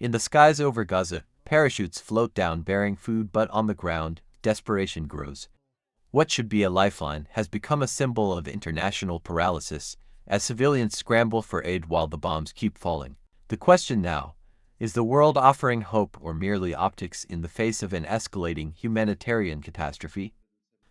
In the skies over Gaza, parachutes float down bearing food, but on the ground, desperation grows. What should be a lifeline has become a symbol of international paralysis, as civilians scramble for aid while the bombs keep falling. The question now, is the world offering hope or merely optics in the face of an escalating humanitarian catastrophe?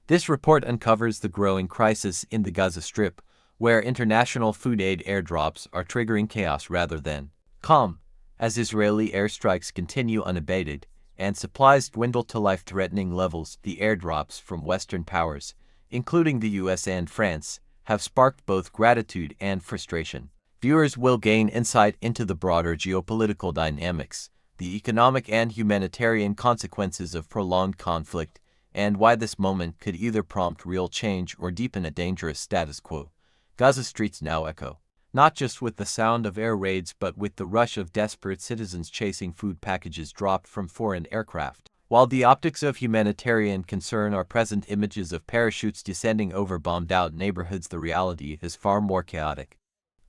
This report uncovers the growing crisis in the Gaza Strip, where international food aid airdrops are triggering chaos rather than calm, as Israeli airstrikes continue unabated and supplies dwindle to life-threatening levels. The airdrops from Western powers, including the US and France, have sparked both gratitude and frustration. Viewers will gain insight into the broader geopolitical dynamics, the economic and humanitarian consequences of prolonged conflict, and why this moment could either prompt real change or deepen a dangerous status quo. Gaza streets now echo, not just with the sound of air raids but with the rush of desperate citizens chasing food packages dropped from foreign aircraft. While the optics of humanitarian concern are present, images of parachutes descending over bombed-out neighborhoods, the reality is far more chaotic.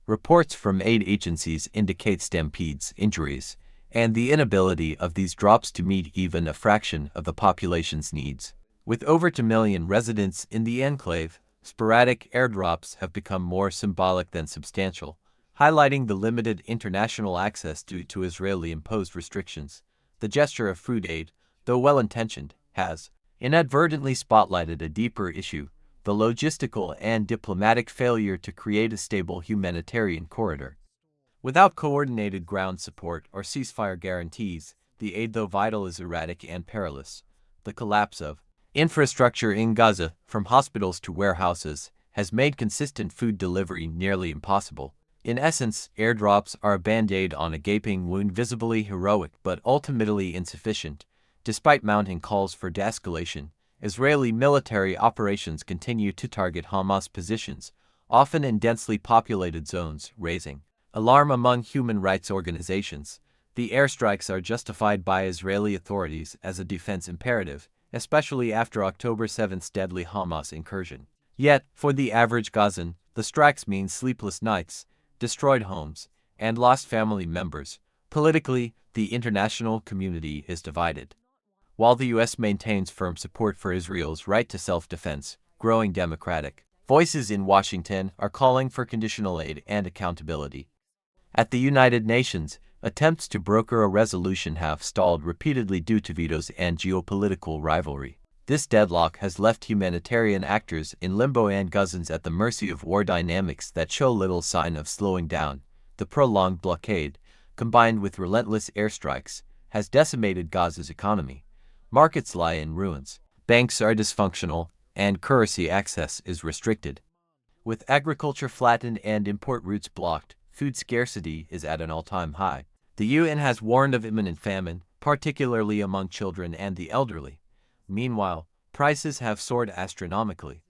Reports from aid agencies indicate stampedes, injuries, and the inability of these drops to meet even a fraction of the population's needs. With over 2 million residents in the enclave, sporadic airdrops have become more symbolic than substantial, highlighting the limited international access due to Israeli-imposed restrictions. The gesture of food aid, though well-intentioned, has inadvertently spotlighted a deeper issue: the logistical and diplomatic failure to create a stable humanitarian corridor. Without coordinated ground support or ceasefire guarantees, the aid, though vital, is erratic and perilous. The collapse of infrastructure in Gaza, from hospitals to warehouses, has made consistent food delivery nearly impossible. In essence, airdrops are a band-aid on a gaping wound, visibly heroic but ultimately insufficient. Despite mounting calls for de-escalation, Israeli military operations continue to target Hamas positions, often in densely populated zones, raising alarm among human rights organizations. The airstrikes are justified by Israeli authorities as a defense imperative, especially after October 7's deadly Hamas incursion. Yet, for the average Gazan, the strikes mean sleepless nights, destroyed homes, and lost family members. Politically, the international community is divided. While the US maintains firm support for Israel's right to self-defense, growing Democratic voices in Washington are calling for conditional aid and accountability. At the United Nations, attempts to broker a resolution have stalled repeatedly due to vetoes and geopolitical rivalry. This deadlock has left humanitarian actors in limbo and Gazans at the mercy of war dynamics that show little sign of slowing down. The prolonged blockade, combined with relentless airstrikes, has decimated Gaza's economy. Markets lie in ruins, banks are dysfunctional, and currency access is restricted. With agriculture flattened and import routes blocked, food scarcity is at an all-time high. The UN has warned of imminent famine, particularly among children and the elderly. Meanwhile, prices have soared astronomically.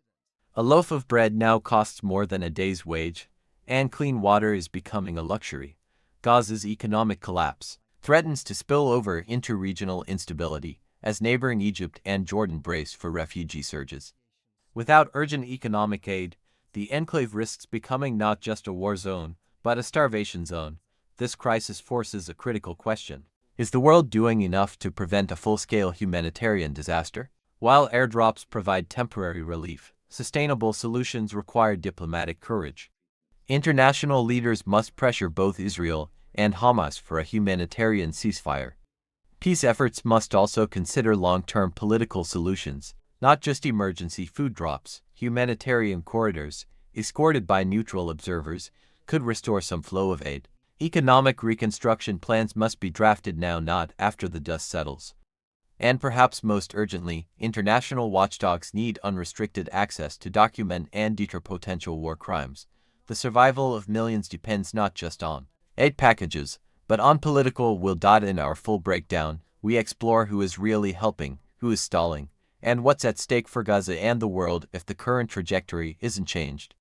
A loaf of bread now costs more than a day's wage, and clean water is becoming a luxury. Gaza's economic collapse threatens to spill over into regional instability, as neighboring Egypt and Jordan brace for refugee surges. Without urgent economic aid, the enclave risks becoming not just a war zone, but a starvation zone. This crisis forces a critical question: is the world doing enough to prevent a full-scale humanitarian disaster? While airdrops provide temporary relief, sustainable solutions require diplomatic courage. International leaders must pressure both Israel and Hamas for a humanitarian ceasefire. Peace efforts must also consider long-term political solutions, not just emergency food drops. Humanitarian corridors, escorted by neutral observers, could restore some flow of aid. Economic reconstruction plans must be drafted now, not after the dust settles. And perhaps most urgently, international watchdogs need unrestricted access to document and deter potential war crimes. The survival of millions depends not just on aid packages, but on political will. In our full breakdown, we explore who is really helping, who is stalling, and what's at stake for Gaza and the world if the current trajectory isn't changed.